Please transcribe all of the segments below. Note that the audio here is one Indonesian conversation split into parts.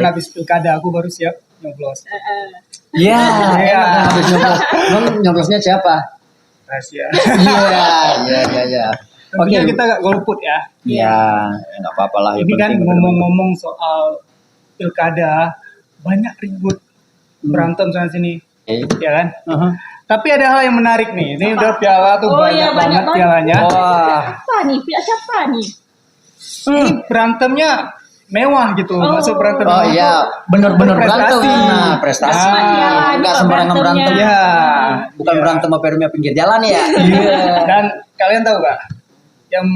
Kan habis pilkada aku baru siap nyoblos. Iya, habis nyoblos. Emang nyoblosnya siapa? Rahasia. Iya. Oke, kita gak golput ya. Iya, nggak apa-apa lah. Ini kan ngomong-ngomong soal pilkada, banyak ribut, berantem sana sini, ya kan? Tapi ada hal yang menarik nih. Ini udah piala tuh banyak banget pialanya. Wah. Siapa nih? Ini berantemnya mewah gitu, masuk berantem. Oh iya, bener-bener berantem. Nah, prestasi. Nggak sembarangan berantem. Ya, Bukan berantem sama Perumnya pinggir jalan ya. Iya. Dan kalian tahu gak? Yang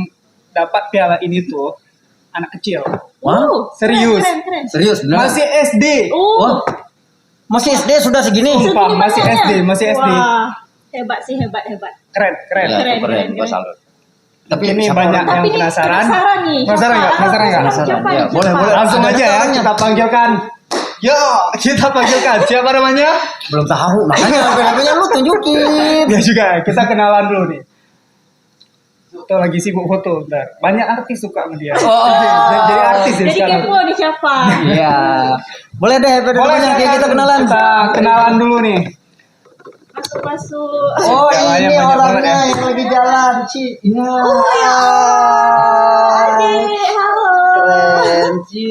dapat piala ini tuh anak kecil. Wah, Serius. Keren. serius benar. Masih SD. Wah, masih SD sudah segini. Sumpah, masih SD. Wah, hebat sih, hebat. Keren. Ya, keren. Gua salut. Tapi Ini siapa banyak orang- yang penasaran. nih. Penasaran nggak? Siapa Ya, nih? boleh. Langsung Ada aja ya, daftarnya. kita panggilkan. Yo, kita panggilkan. Siapa namanya? Belum tahu, makanya HP-nya lu tunjukin. Ya juga, kita kenalan dulu nih. Tuh lagi sibuk foto, bentar. Banyak artis suka sama dia. Jadi artis ya Jadi sekarang. kepo nih siapa? Iya. Boleh deh, Boleh kita kenalan. Kita kenalan dulu nih. Masuk. Oh, Pialanya ini banyak orangnya banget ya. yang lagi jalan, Ci. Iya. Halo. Keren, Ci.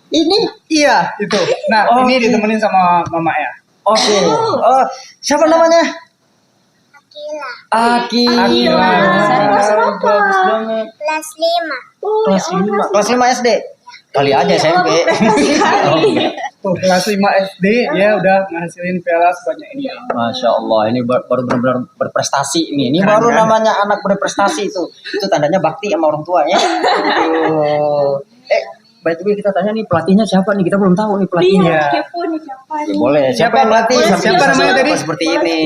Ini Iya, itu. Nah, ini ditemenin sama mama ya. oke. Oh, siapa namanya? Akila. Kelas berapa? Bagus banget. Kelas 5. Kelas 5 SD. Kali aja SMP. Tuh, kelas 5 SD dia udah ngasilin piala sebanyak ini. Masya Allah, ini baru benar-benar berprestasi ini. Ini Keren, baru kan? namanya anak berprestasi itu. Itu tandanya bakti sama orang tua ya. By the way kita tanya nih pelatihnya siapa nih? Kita belum tahu nih pelatihnya. Iya. Kepo nih siapa nih? Boleh. Siapa yang pelatih? Siapa namanya tadi? Seperti ini.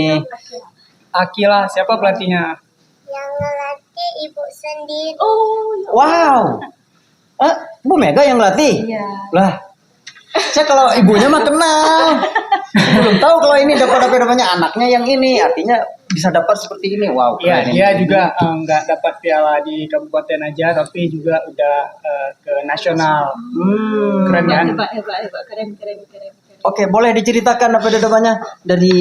Akila, siapa pelatihnya? Yang ngelatih ibu sendiri. Oh, Wow. Bu Mega yang latih? iya. Lah, saya kalau ibunya mah kenal. Belum tahu kalau ini dapat anaknya yang ini. Artinya bisa dapat seperti ini. Wow. Iya, keren dia ini. juga nggak dapat piala di kabupaten aja, tapi juga udah ke nasional. Keren kan? Hebat. Keren. Oke, boleh diceritakan apa namanya dari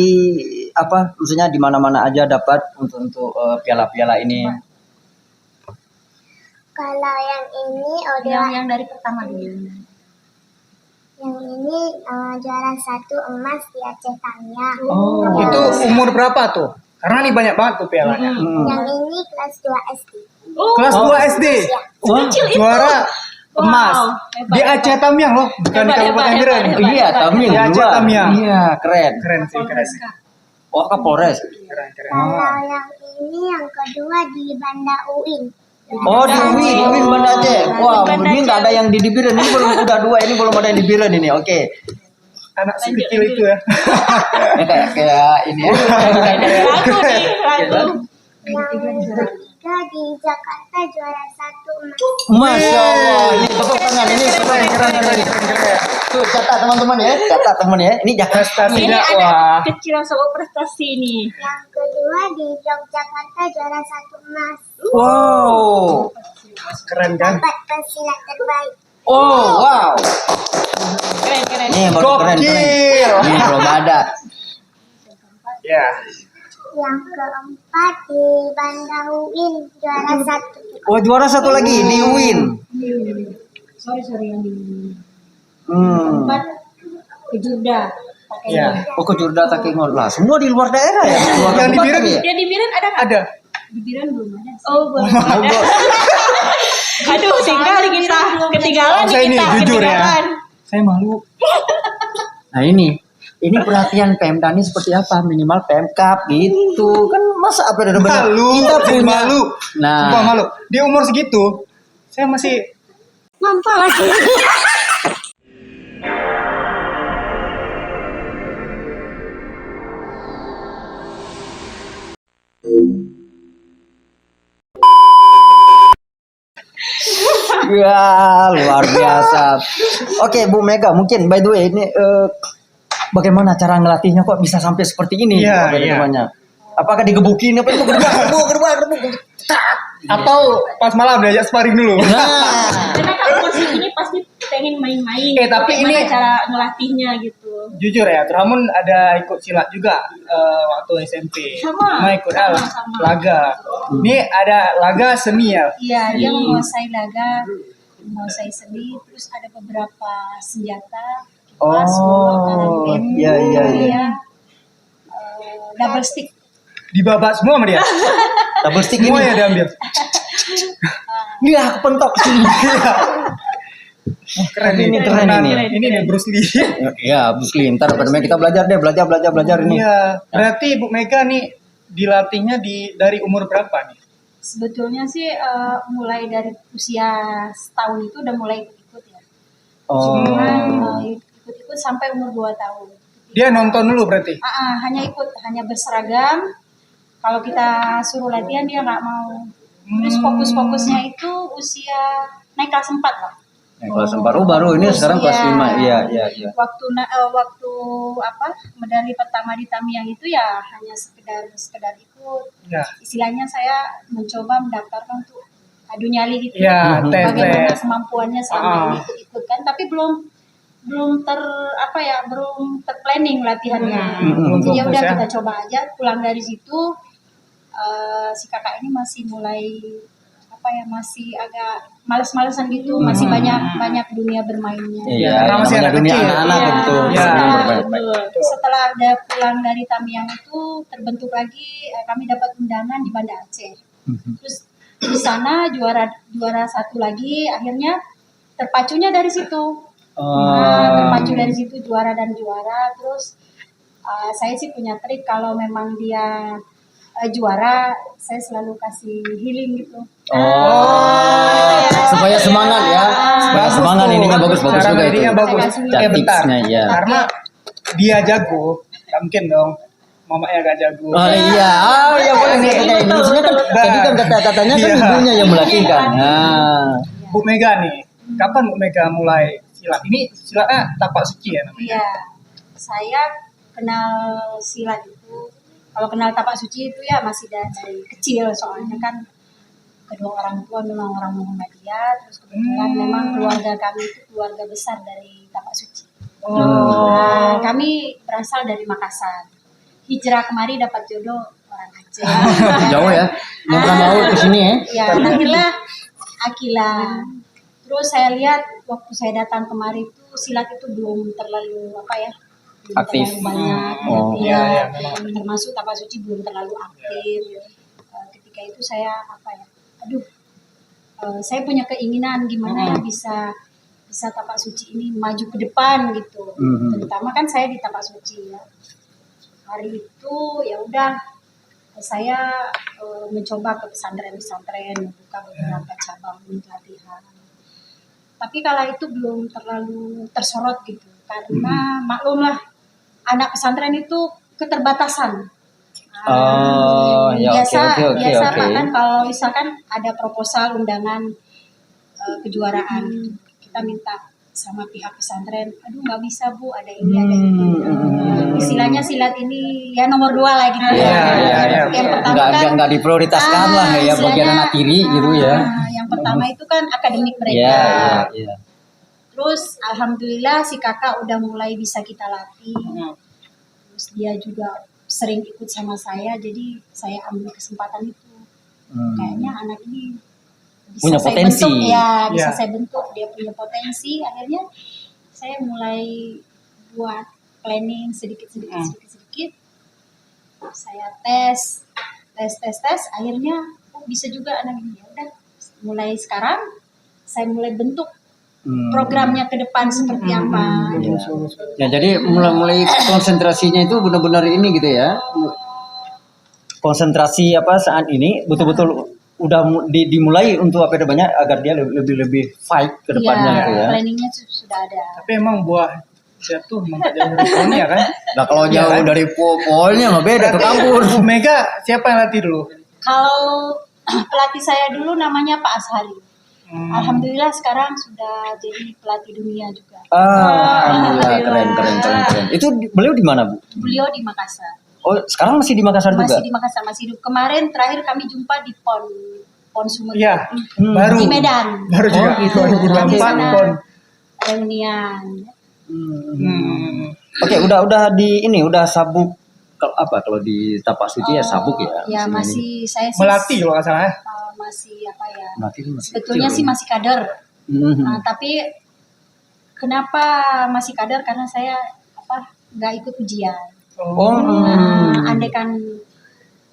apa? Maksudnya di mana-mana aja dapat untuk piala-piala ini. Kalau yang ini udah Yang dari pertama dulu. yang ini juara 1 emas di Aceh Tamiang. Oh, itu umur berapa tuh? Karena nih banyak banget tuh pialanya. Yang ini kelas 2 SD. Kelas 2 SD. Wah, Juara emas. Hebat, Di Aceh Tamiang loh, bukan di Kabupaten hebat, Biren. hebat. iya, Tamiang Di Aceh dua. Tamiang. Iya, keren. Keren sih, keren. Oh, Kapolres. Keren. Kalau yang ini yang kedua di Banda UIN. Oh, di Win Banda Aceh. Wah, ini nggak ada yang di Biren. Ini belum udah 2, ini belum ada yang di Biren ini. Oke. Anak sekecil itu ya. Kayak ini ya. Yang ketiga di Jakarta juara 1 emas. Masya Allah, ini tepuk tangan ini keren. Tuh catat teman-teman ya, Ini Jakarta. Prestasinya Ini wah. anak kecil yang sama prestasi nih. Yang kedua di Yogyakarta juara 1 emas. Wow. Keren kan? Dapat pesilat terbaik. Oh, wow. Keren. Ini baru keren. Gokil. Ini belum ada. Ya. Yang keempat di Banda UIN juara 1. Oh, juara satu lagi di Win. Sorry yang di Hmm. tempat ke Jurda. Ya. Oh, ke Jurda Takengor lah. Semua di luar daerah ya. Luar Yang di kabupaten Biren ya? Yang di Biren ada nggak? Ada. Di Biren belum ada. Oh, belum. Aduh, tinggal kita ketinggalan Saya ini kita jujur ya. ketinggalan. Saya malu. Nah ini pelatihan Pemda ini seperti apa? Minimal Pemkap gitu. Kan masa apa ada banyak? Malu. Kita punya. Malu. Nah. Sumpah malu. Di umur segitu, saya masih Nampak lagi. Ya luar biasa. Oke Bu Mega, mungkin by the way ini bagaimana cara ngelatihnya kok bisa sampai seperti ini? Iya, Apa iya. namanya? Apakah digebukin apa itu gerbang? atau pas malam diajak sparring dulu. Nah, ini pasti pengen main-main. Tapi Bagaimana ini cara ngelatihnya gitu. jujur ya, Ramun ada ikut silat juga waktu SMP. Sama. Ikut Sama. laga. Ini ada laga seni ya. Iya, dia menguasai laga, menguasai seni, terus ada beberapa senjata, kipas, karambit, iya. double stick. Dibabat semua sama dia. Double stick Semua ini. ya diambil. Ini aku pentok sini. Keren Ini nih. keren ini. Ini nih Bruce Lee. Iya, Bu Slim. Ntar pada kita belajar deh, belajar ini. Iya. Berarti Bu Mega nih dilatihnya dari umur berapa nih? Sebetulnya sih mulai dari usia setahun itu udah mulai ikut ya. Oh. Cuman ikut-ikut sampai umur 2 tahun. Dia nonton dulu berarti. Hanya ikut, hanya berseragam. Kalau kita suruh latihan dia nggak mau. Terus fokus-fokusnya itu usia naik kelas 4 lah. Kelas 4 baru ini sekarang kelas 5. Iya. Waktu medali pertama di Tamiang itu ya hanya sekedar ikut. Ya. Istilahnya saya mencoba mendaftarkan untuk adu nyali gitu. Ya, Bagaimana tes. kemampuannya selama ini ikut kan, tapi belum terplanning latihannya. Belum Jadi ya fokus udah ya. kita coba aja, pulang dari situ si kakak ini masih mulai masih agak males-malesan gitu, masih banyak dunia bermainnya. Iya, Karena masih namanya anak dunia kecil. anak-anak Iya, gitu. Iya. Senang bermain. Setelah ada pulang dari Tamiang itu terbentuk lagi kami dapat undangan di Banda Aceh. Terus di sana juara satu lagi, akhirnya terpacunya dari situ. Terpacu dari situ juara. Terus saya sih punya trik kalau memang dia juara, saya selalu kasih healing gitu. Supaya semangat ya. Supaya Bagus semangat tuh. ininya bagus Cara juga itu. ngeditnya bagus. Saya kasih Bentar. tipsnya, ya. Karena dia jago, nggak mungkin dong mamanya gak jago. Oh iya, ya boleh nih kayak ini. Maksudnya kan tadi kan katanya kan Iya. ibunya yang melatihkan. Nah, Bu Mega nih, kapan Bu Mega mulai silat? Ini silatnya tapak suci ya namanya? Iya, saya kenal silat itu, kalau kenal tapak suci itu ya masih dari kecil, soalnya kan kedua orang tua memang orang Muhammadiyah, terus kebetulan memang keluarga kami itu keluarga besar dari tapak suci. Nah, kami berasal dari Makassar. Hijrah kemari dapat jodoh orang Aceh. jauh ya. Nggak pernah mau ke sini ya. Ya, lahirlah Akila. Terus saya lihat waktu saya datang kemari itu silat itu belum terlalu belum Aktif. terlalu banyak. Oh. Ya, termasuk tapak suci belum terlalu aktif. Ketika itu saya saya punya keinginan gimana ya bisa tapak suci ini maju ke depan gitu. Terutama kan saya di tapak suci ya. Hari itu ya udah saya mencoba ke pesantren membuka beberapa cabang pelatihan. Tapi kala itu belum terlalu tersorot gitu karena maklumlah anak pesantren itu keterbatasan. Ya, biasa oke. kan kalau misalkan ada proposal undangan kejuaraan gitu, kita minta sama pihak pesantren, aduh nggak bisa Bu, ada ini ada ini. Istilahnya silat ini ya nomor 2 lah gitu ya. Yang pertama kan nggak diprioritaskan lah ya bagian istilahnya, anak tiri gitu ya. Yang pertama itu kan akademik mereka. Iya. Terus alhamdulillah si kakak udah mulai bisa kita latih. Terus dia juga sering ikut sama saya, jadi saya ambil kesempatan itu. Kayaknya anak ini bisa Punya saya potensi. bentuk, bisa Ya. saya bentuk, dia punya potensi. Akhirnya saya mulai buat planning sedikit. Saya tes. Akhirnya bisa juga anak ini. Ya udah, mulai sekarang saya mulai bentuk programnya ke depan seperti apa. Ya jadi mulai konsentrasinya itu benar-benar ini gitu ya. Konsentrasi saat ini betul-betul udah dimulai untuk banyak agar dia lebih fight ke depannya gitu ya. Planningnya sudah ada. Tapi emang buah jatuh emang gak jauh dari pohonnya kan? Nah kalau jauh kan? dari polnya mah beda ke kampur. Bu Mega siapa yang latih dulu? Kalau pelatih saya dulu namanya Pak Ashari. Alhamdulillah sekarang sudah jadi pelatih dunia juga. Alhamdulillah keren. Itu beliau di mana Bu? Beliau di Makassar. Oh sekarang masih di Makassar juga? Masih di Makassar, masih hidup. Kemarin terakhir kami jumpa di PON PON Sumut. Iya, baru. Di Medan. Baru juga. Oh, gitu. 2024 Di sana PON. reunian. Oke, udah di ini udah sabuk kalau di tapak suci ya sabuk ya. Ya Di sini. masih saya sih Melati kalau nggak salah ya. masih apa ya? Melati itu masih Sebetulnya kecil, sih ya. masih kader. Mhm. Nah, tapi kenapa masih kader? Karena saya nggak ikut ujian. Oh. Nah, andai kan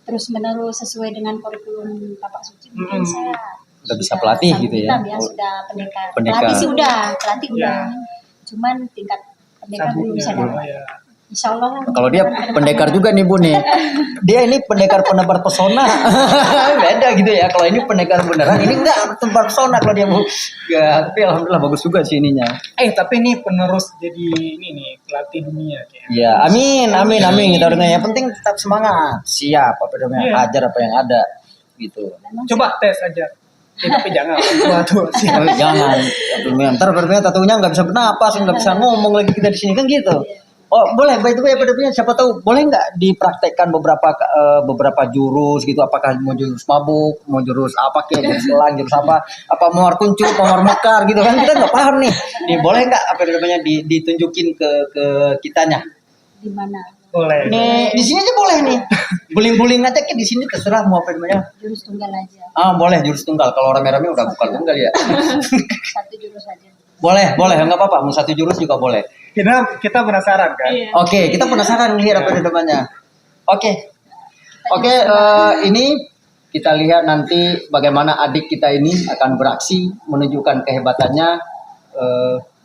terus menerus sesuai dengan kurikulum tapak suci mungkin saya Udah bisa pelatih sambung gitu ya. hitam sudah pendekar. Pendekar. Pelatih sih udah, pelatih Ya. udah. Cuman tingkat pendekar belum Sabuknya. bisa dapat. Ya. Insya Allah. Kalau dia pendekar juga nih Bu nih. Dia ini pendekar penebar pesona. Beda gitu ya. Kalau ini pendekar beneran, ini enggak penebar pesona kalau dia Bu. Ya, tapi alhamdulillah bagus juga sih ininya. Tapi ini penerus jadi ini nih pelatih dunia kayaknya. Ya, amin kita dengar. Yang penting tetap semangat. Siap apa namanya? Iya. Hajar apa yang ada gitu. Coba tes aja. Tapi jangan tua sih. Oh, jangan. Ntar berarti tatunya nggak bisa bernapas, nggak bisa ngomong lagi kita di sini kan gitu. Oh boleh, by the way siapa tahu boleh nggak dipraktekkan beberapa jurus gitu? Apakah mau jurus mabuk, mau jurus apa kayak jurus selang, jurus apa mawar kuncup, mawar mekar gitu kan kita nggak paham nih. Nih boleh nggak apa namanya ditunjukin ke kitanya? Di mana? Boleh. Nih di sini aja boleh nih. Buling aja kayak di sini terserah mau apa namanya. Jurus tunggal aja. Boleh jurus tunggal. Kalau rame-rame udah bukan tunggal ya. Satu jurus aja. Boleh nggak apa-apa. Mau satu jurus juga boleh. Kita penasaran kan. Iya. Oke, kita penasaran lihat apa namanya. Oke, ini kita lihat nanti bagaimana adik kita ini akan beraksi menunjukkan kehebatannya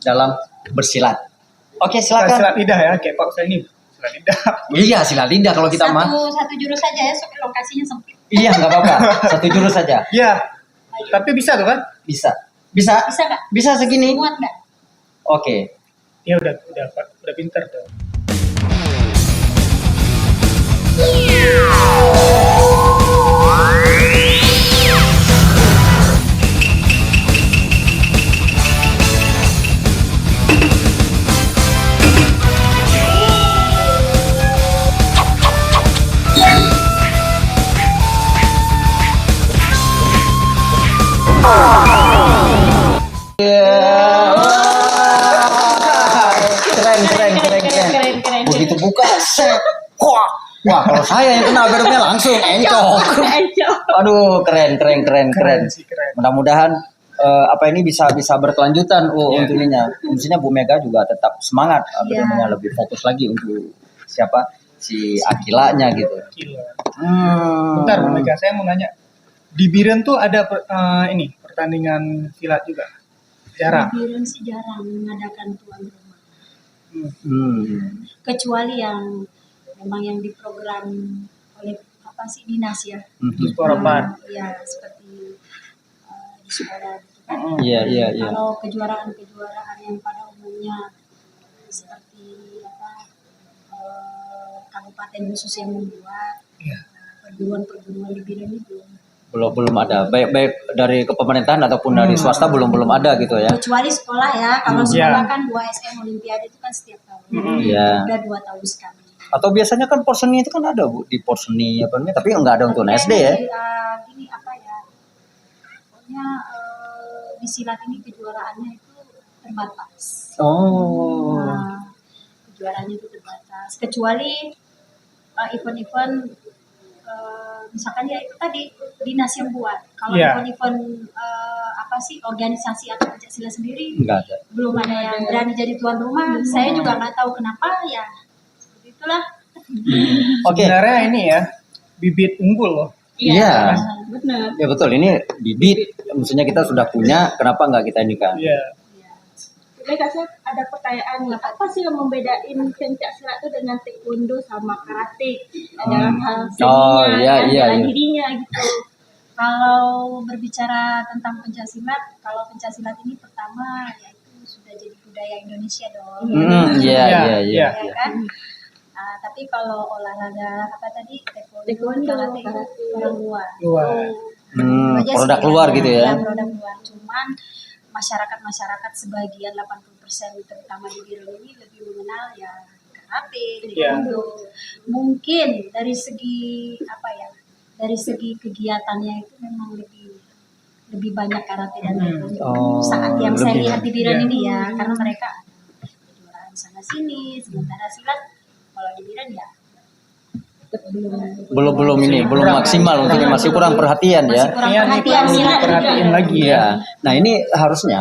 dalam bersilat. Oke, silakan. Silat lidah ya, kayak Pak Ustaz ini. Silat lidah. Iya, silat lidah kalau kita mah. Satu jurus saja ya, soalnya lokasinya sempit. Iya, nggak apa-apa. Satu jurus saja. Iya. Tapi bisa tuh kan? Bisa. Bisa nggak? Bisa segini. Muat nggak? Oke. Ya udah pintar tuh. Keren. Begitu buka, set. Wah, kalau saya yang kena berumnya langsung encok. Aduh, keren. Sih, keren. Mudah-mudahan ini bisa berkelanjutan Iya. untuk ininya. Maksudnya Bu Mega juga tetap semangat Iya. namanya lebih fokus lagi untuk siapa si Akilanya gitu. Gila. Hmm. Bentar, Bu Mega, saya mau nanya. Di Biren tuh ada pertandingan silat juga. Jarang. Biren sih jarang mengadakan tuan rumah. Hmm. Kecuali yang memang yang diprogram oleh dinas ya. Terus Poropan. Ya seperti di sekolah gitu kan. Iya. Kalau kejuaraan yang pada umumnya seperti kabupaten khusus yang membuat Iya. perguruan di Biren itu Belum ada. Baik dari kepemerintahan ataupun dari swasta belum ada gitu ya. kecuali sekolah ya. Kalau sekolah kan 2 SM Olimpiade itu kan setiap tahun. Iya. Udah 2 tahun sekali. Atau biasanya kan porseni itu kan ada Bu di porseni apa namanya, tapi nggak ada untuk SD ya. Gini pokoknya di silat ini kejuaraannya itu terbatas. Oh. Nah, kejuaraannya itu terbatas. Kecuali event-event misalkan ya itu tadi dinas yang buat. Kalau Iya. event-event organisasi atau Pancasila sendiri Nggak ada. belum ada yang berani jadi tuan rumah. Saya juga nggak tahu kenapa ya. Seperti itulah. Oke. Sebenarnya ini ya, bibit unggul loh. Iya. Benar. Ya betul, ini bibit. Maksudnya kita sudah punya, kenapa nggak kita ini kan? Iya. Kak, saya ada pertanyaan, apa sih yang membedain pencak silat itu dengan taekwondo sama karate dalam hal Oh, seninya, iya. dan dirinya gitu. Kalau berbicara tentang pencaksilat, kalau pencaksilat ini pertama yaitu sudah jadi budaya Indonesia dong. Iya. Ya kan? Tapi kalau olahraga taekwondo, karate orang luar. Itu aja Produk sih luar yang- gitu ya. yang produk luar. Cuman masyarakat sebagian 80% terutama di Biren ini lebih mengenal ya karate, taekwondo. Mungkin dari segi dari segi kegiatannya itu memang lebih lebih banyak karate dan taekwondo. Oh, Saat yang saya lebih. lihat di Biren Iya. ini ya, karena mereka kejuaraan sana sini, sementara silat kalau di Biren ya belum maksimal mungkin masih kurang perhatian ya. masih kurang Iya, perhatian perlu silat perhatiin juga. lagi ya. Iya. Nah ini harusnya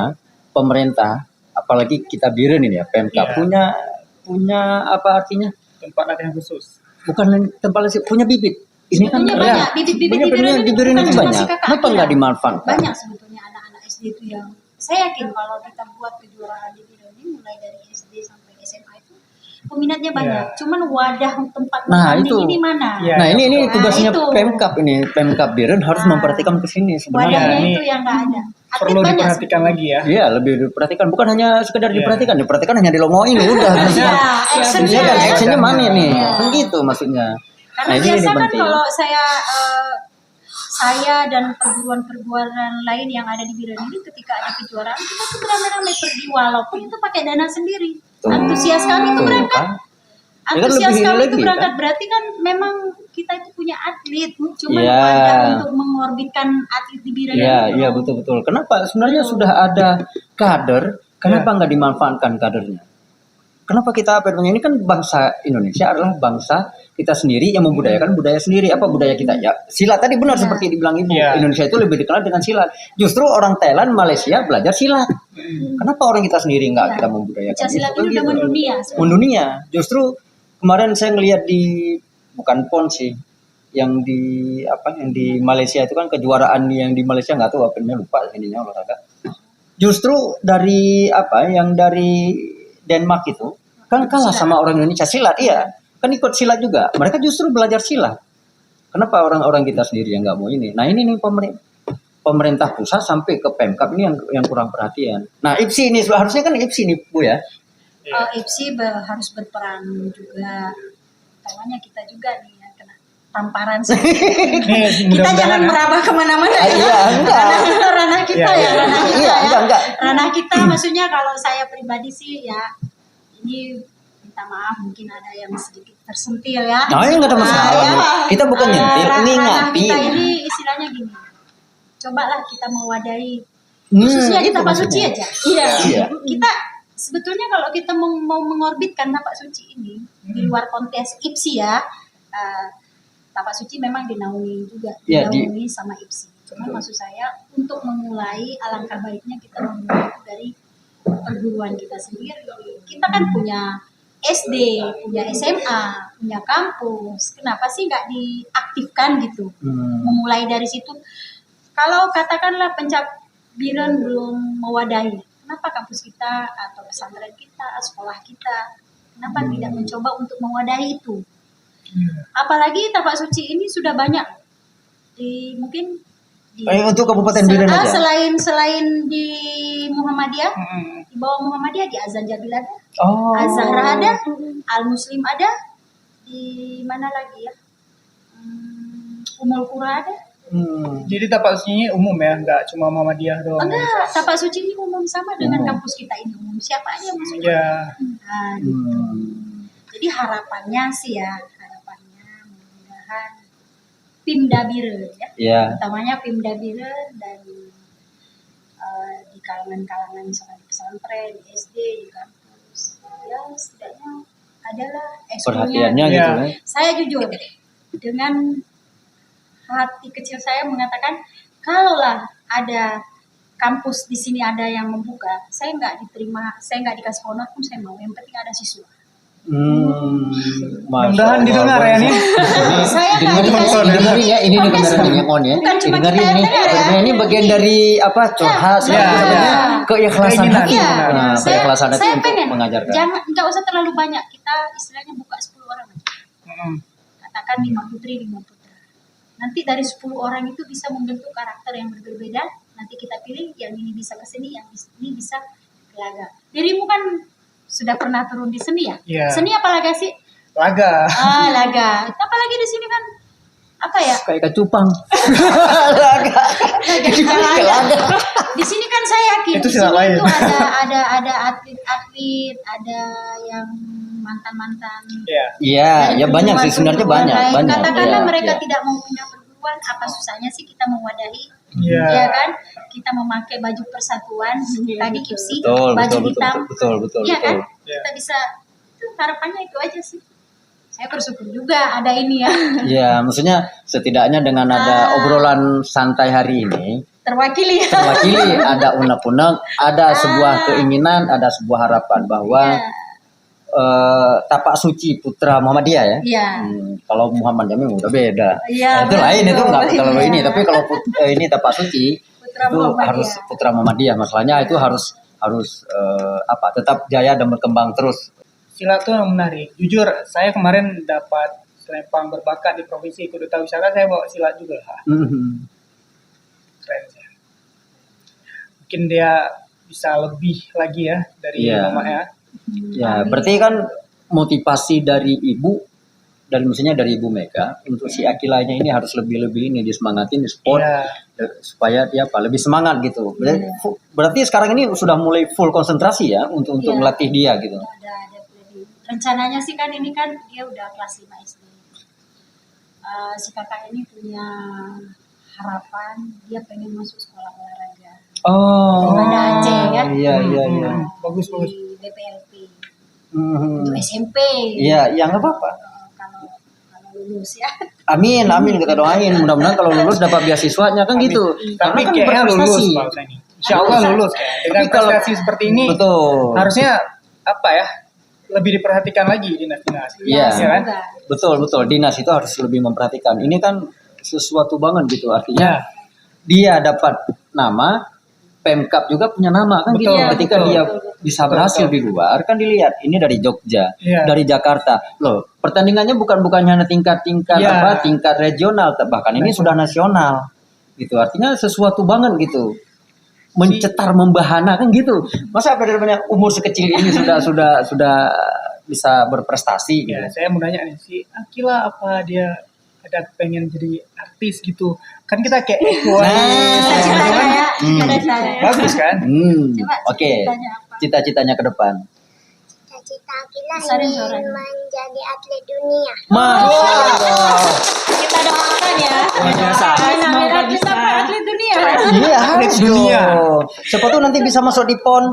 pemerintah, apalagi kita Biren ini ya, Pemkab Iya. punya apa artinya? Tempat latihan khusus. Bukan tempat latihan, punya bibit. Ini kan Sebetulnya banyak bibit-bibit di Biren ini Biren bukan itu cuma banyak. si kakak Kenapa Akila. nggak dimanfaatkan? Banyak sebetulnya anak-anak SD itu yang saya yakin kalau kita buat kejuaraan di Biren ini mulai dari SD sampai SMA itu peminatnya banyak. Iya. Cuman wadah tempat Nah, bertanding itu. ini mana? Iya. Nah ini Nah, tugasnya itu. Pemkap ini, Pemkap Biren harus Nah. memperhatikan ke sini sebenarnya. Wadahnya ini itu yang nggak ada. Atlet Perlu banyak diperhatikan sebetulnya. lagi ya. Iya, lebih diperhatikan. Bukan hanya sekedar Iya. diperhatikan hanya dilongoin udah. Iya, actionnya Iya kan, ya. actionnya mana nih? Iya. Kan gitu maksudnya. Karena ini biasa kan penting. kalau saya dan perguruan-perguruan lain yang ada di Biren ini ketika ada kejuaraan kita tuh beramai-ramai pergi walaupun itu pakai dana sendiri. Tuh. Antusias kami tuh Tuh, berangkat. kan? Ya kan Antusias lebih kami lagi, tuh berangkat kan? berarti kan memang kita itu punya atlet, cuma Iya. ada untuk mengorbitkan atlet di Biren. Iya, ini. iya betul-betul. Kenapa? Sebenarnya sudah ada kader, kenapa nggak dimanfaatkan kadernya? Kenapa kita apa namanya, ini kan bangsa Indonesia adalah bangsa kita sendiri yang membudayakan budaya sendiri. Apa budaya kita? Ya silat tadi benar Iya. seperti dibilang Ibu. Iya. Indonesia itu lebih dikenal dengan silat. Justru orang Thailand, Malaysia belajar silat. Kenapa orang kita sendiri nggak Iya. kita membudayakan? Pencak silat Itu kan ini udah gitu. mendunia. Mendunia. Justru kemarin saya ngelihat di bukan PON sih, yang di Malaysia itu kan kejuaraan yang di Malaysia nggak tahu apanya lupa ininya olahraga. Justru dari yang dari Denmark itu kan kalah sama orang Indonesia silat, iya kan ikut silat juga. Mereka justru belajar silat. Kenapa orang-orang kita sendiri yang nggak mau ini? Nah ini nih pemerintah pusat sampai ke Pemkab ini yang kurang perhatian. Nah IPSI ini harusnya kan IPSI nih Bu ya. IPSI harus berperan juga. Utamanya kita juga nih yang kena tamparan sih. Nih, Kita jangan mudah-mudahan ya. meraba kemana-mana ya. Iya, enggak. Ranah kita Iya, ya, iya. ranah kita Iya, ya. enggak. Ranah kita maksudnya kalau saya pribadi sih ya ini minta maaf mungkin ada yang sedikit tersentil ya. Nah, ya nggak ada masalah. ya. Kita bukan nyentil, Ranah ngingatin. kita ini istilahnya gini. Cobalah kita mewadahi Hmm, khususnya di itu tapak suci maksudnya. aja. Iya. Kita sebetulnya kalau kita mau mengorbitkan tapak suci ini di luar kontes IPSI ya, tapak suci memang dinaungi juga, Iya, dinaungi sama IPSI. Cuma maksud saya untuk memulai alangkah baiknya kita memulai itu dari perguruan kita sendiri. Kita kan punya SD, punya SMA, punya kampus. Kenapa sih nggak diaktifkan gitu? Memulai dari situ. Kalau katakanlah Biren belum mewadahi, kenapa kampus kita atau pesantren kita, sekolah kita, kenapa tidak mencoba untuk mewadahi itu? Apalagi tapak suci ini sudah banyak mungkin di Untuk Kabupaten Biren aja. selain di Muhammadiyah, di bawah Muhammadiyah di Azan Jabil ada, Oh. Az-Zahra ada, Al Muslim ada, di mana lagi ya? Umul Qura ada. Jadi tapak suci ini umum ya, nggak cuma Muhammadiyah doang. Enggak, tapak suci ini umum sama dengan Umum. kampus kita ini umum. Siapa aja masuk. Ya, Nah, gitu. Jadi harapannya sih ya, mudah-mudahan Pimda Biren ya, Ya. utamanya Pimda Biren dan di kalangan-kalangan misalnya di pesantren, di SD, di kampus, ya setidaknya adalah ekskulnya. Perhatiannya Iya. gitu kan. Saya jujur dengan hati kecil saya mengatakan kalaulah ada kampus di sini ada yang membuka, saya nggak diterima, saya nggak dikasih honor pun saya mau. Yang penting ada siswa. mudah-mudahan didengar ya nih. Saya nggak dikasih. Dengerin ya, ini nih beneran ini on ya. Bukan cuma Dengerin kita yang nih. dengar ya. Sebenarnya ini bagian dari curhat Ya, sebenarnya ya. keikhlasan Keinginan. hati. Iya, Nah, keikhlasan hati saya untuk pengen mengajarkan. jangan nggak usah terlalu banyak. Kita istilahnya buka 10 orang aja. Katakan 5 putri 5 putra. Nanti dari 10 orang itu bisa membentuk karakter yang berbeda. Nanti kita pilih yang ini bisa ke sini, yang ini bisa ke laga. Dirimu kan sudah pernah turun di seni ya? Iya. Seni apa laga sih? Laga. Laga. Apalagi di sini kan apa ya? Kayak kecupang. Laga. Di sini kan saya yakin Itu di silat sini lain. itu ada atlet-atlet, ada yang mantan-mantan. Ya. Iya, ya banyak sih sebenarnya banyak, lain. banyak. Katakanlah Iya, mereka iya. tidak mau punya perguruan, apa susahnya sih kita mewadahi? Iya. Ya kan? kita memakai baju persatuan, tadi KIPSI, Betul, baju betul, hitam, betul. iya kan? Iya. Kita bisa, itu harapannya itu aja sih. Saya bersyukur juga ada ini ya, Ya, maksudnya setidaknya dengan ada obrolan santai hari ini, terwakili ya. terwakili ada unek-unek, ada sebuah keinginan, ada sebuah harapan bahwa tapak suci putra Muhammadiyah ya. Iya. Kalau Muhammad Jamil udah beda. Iya, Nah, itu lain itu nggak betul. kalau Iya. ini, tapi kalau ini tapak suci Putra itu Muhammadiyah. harus putra Muhammadiyah. Masalahnya itu harus tetap jaya dan berkembang terus. Silat tuh yang menarik. Jujur, saya kemarin dapat selempang berbakat di Provinsi Kedutaan Wisata, saya bawa silat juga. Keren sih. Mungkin dia bisa lebih lagi ya dari Iya. mama ya. Ya, berarti kan motivasi dari ibu dan maksudnya dari Ibu Mega untuk si Akilanya ini harus lebih ini disemangatin di sport Iya. supaya dia lebih semangat gitu. Berarti sekarang ini sudah mulai full konsentrasi ya untuk Iya. melatih dia gitu. Ada rencananya sih kan ini kan dia udah kelas 5 SD. Si kakak ini punya harapan dia pengen masuk sekolah olahraga Oh. Banda Aceh kan. Iya. Bagus. Di BPLP untuk SMP. Iya, ya nggak apa-apa. Kalau lulus ya. Amin, kita doain. Mudah-mudahan kalau lulus dapat beasiswanya kan gitu. Tapi Karena kan kayaknya lulus berprestasi. Pak Hussein. Insya Allah lulus kayak. Dengan Tapi kalau- prestasi seperti ini Betul. harusnya apa ya? Lebih diperhatikan lagi dinas-dinas. Iya. Ya kan? Semoga. Betul. Dinas itu harus lebih memperhatikan. Ini kan sesuatu banget gitu. Artinya Ya. dia dapat nama, Pemkap juga punya nama kan gitu. Betul, Ketika betul. dia bisa berhasil Betul. di luar kan dilihat ini dari Jogja, Iya. dari Jakarta. Loh, pertandingannya bukan hanya tingkat Iya. tingkat regional, bahkan ini sudah nasional. Gitu. Artinya sesuatu banget gitu. Mencetar membahana kan gitu. Masa pada umur sekecil ini sudah bisa berprestasi gitu. Ya, saya mau nanya nih, si Akila apa dia ada pengen jadi artis gitu? Kan kita kayak Cita-citanya ya. Hmm. Ada saya. bagus kan? Coba Oke. cita-citanya apa? Cita-citanya ke depan. Cita-cita Akila Besarin ingin suaranya. menjadi atlet dunia. Masya Allah. Kita doakan ya. Luar biasa. Amin, atlet apa? Atlet dunia. Iya harus dunia. dong. Siapa tuh nanti bisa masuk di PON.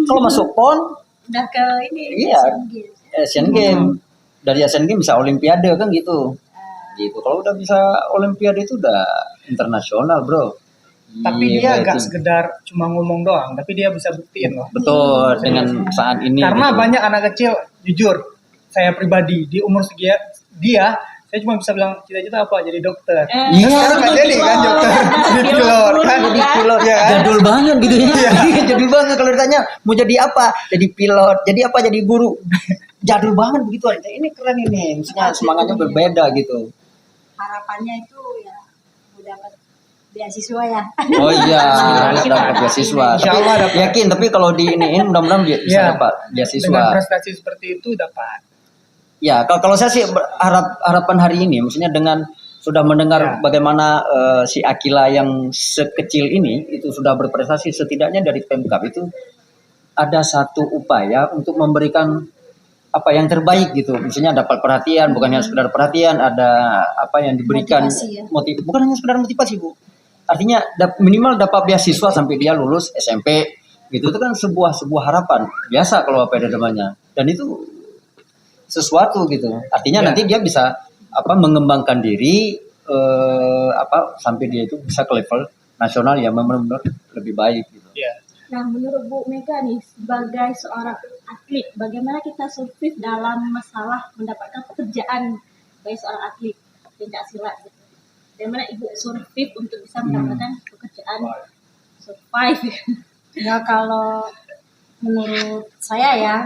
Kalau masuk PON, Udah ke ini. Iya. Asian Games. Asian Games. Dari Asian Games bisa Olimpiade kan gitu. Gitu. Kalau udah bisa Olimpiade itu udah internasional bro. Tapi Iya, dia nggak berarti. sekedar cuma ngomong doang, tapi dia bisa buktiin loh. Betul dengan saat ini. Karena gitu. banyak anak kecil, jujur, saya pribadi di umur segia dia, saya cuma bisa bilang cita-cita apa jadi dokter. Iya, Sekarang nggak jadi kan dokter, jadi pilot kan, Jadi pilot ya kan? jadul banget gitu ya. Jadul banget kalau ditanya mau jadi apa? Jadi pilot. Jadi apa? Jadi guru. Jadul banget begitu aja. Ini keren ini. Maksudnya semangatnya berbeda gitu. Harapannya itu ya mau dapat beasiswa ya. Oh iya, Kita dapat beasiswa. Insya Allah dapat. Yakin, tapi kalau di ini mudah-mudahan dia bisa Iya. dapat Dengan beasiswa. prestasi seperti itu dapat. Ya, kalau saya sih harapan hari ini, maksudnya dengan sudah mendengar Ya. bagaimana si Akila yang sekecil ini itu sudah berprestasi, setidaknya dari Pemkab itu ada satu upaya untuk memberikan apa yang terbaik gitu, maksudnya dapat perhatian, bukan hanya sekedar perhatian, ada apa yang diberikan Motivasi ya. bukan hanya sekedar motivasi Bu, artinya minimal dapat beasiswa sampai dia lulus SMP gitu, itu kan sebuah harapan biasa kalau apa ada namanya, dan itu sesuatu gitu, artinya Ya. nanti dia bisa mengembangkan diri sampai dia itu bisa ke level nasional yang benar-benar lebih baik gitu. Iya. Nah, menurut Bu Mega nih, sebagai seorang atlet, bagaimana kita survive dalam masalah mendapatkan pekerjaan sebagai seorang atlet pencak silat? Gitu. Bagaimana Ibu survive untuk bisa mendapatkan pekerjaan survive? Ya kalau menurut saya ya,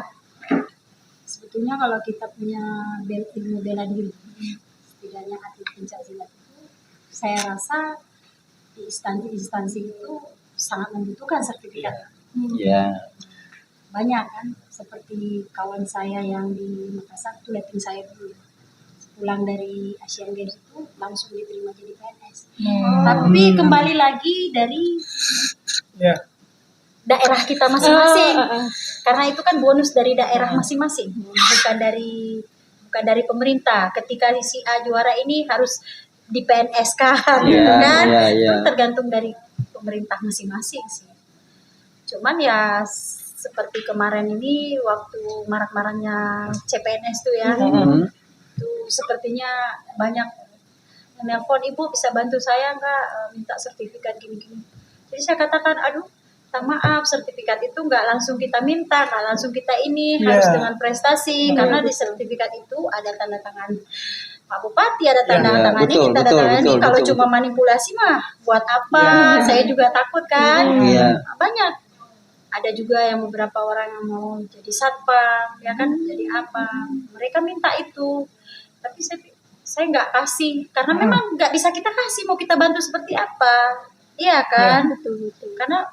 sebetulnya kalau kita punya ilmu bela diri, setidaknya atlet pencak silat itu, saya rasa di instansi-instansi itu sangat membutuhkan sertifikat. Ya. Banyak kan, seperti kawan saya yang di Makassar itu letting saya dulu. Pulang dari Asian Games itu langsung diterima jadi PNS. Tapi kembali lagi dari Ya. daerah kita masing-masing. Karena itu kan bonus dari daerah masing-masing, bukan dari pemerintah. Ketika si A juara ini harus di PNS kan, gitu Iya, kan? iya, iya. Itu tergantung dari pemerintah masing-masing sih. Cuman ya seperti kemarin ini waktu marak-maraknya CPNS tuh ya, tuh sepertinya banyak menelpon, ibu bisa bantu saya nggak minta sertifikat gini-gini. Jadi saya katakan, aduh, minta maaf, sertifikat itu nggak langsung kita minta, nggak langsung kita ini, harus dengan prestasi, karena di sertifikat itu ada tanda tangan Pak Bupati, ada tanda tangan ini, tanda tangan ini. Kalau cuma manipulasi mah buat apa? Saya juga takut kan. Banyak. Ada juga yang beberapa orang yang mau jadi satpam, ya kan, jadi apa? Mereka minta itu, tapi saya nggak kasih, karena memang nggak bisa kita kasih. Mau kita bantu seperti apa? Iya kan, betul-betul. Karena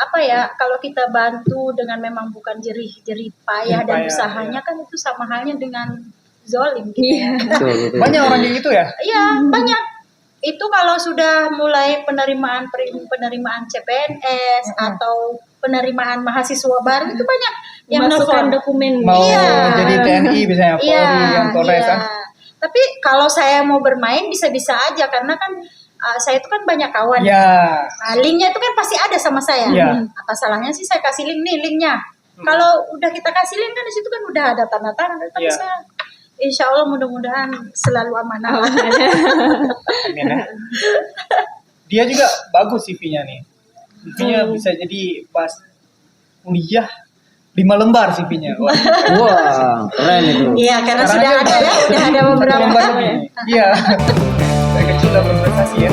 apa ya, kalau kita bantu dengan memang bukan jerih payah dan usahanya kan itu sama halnya dengan zolim gitu ya. Banyak orang kayak gitu ya? Iya, banyak. Itu kalau sudah mulai penerimaan CPNS atau penerimaan mahasiswa baru itu banyak yang Masukkan nelfon. dokumen. Mau jadi TNI misalnya, Polri, yang Polres kan? Tapi kalau saya mau bermain bisa-bisa aja, karena kan saya itu kan banyak kawan. Ya. Nah, linknya itu kan pasti ada sama saya. Apa salahnya sih saya kasih link nih, linknya. Kalau udah kita kasih link kan di situ kan udah ada tanda tangan. Tapi saya insya Allah mudah-mudahan selalu amanah. Amin ya. Dia juga bagus CV-nya nih. CV-nya bisa jadi pas kuliah 5 lembar CV-nya. Wah, keren itu. Iya, karena sudah ada ya, udah ada beberapa. Iya. Saya kecil udah berprestasi ya.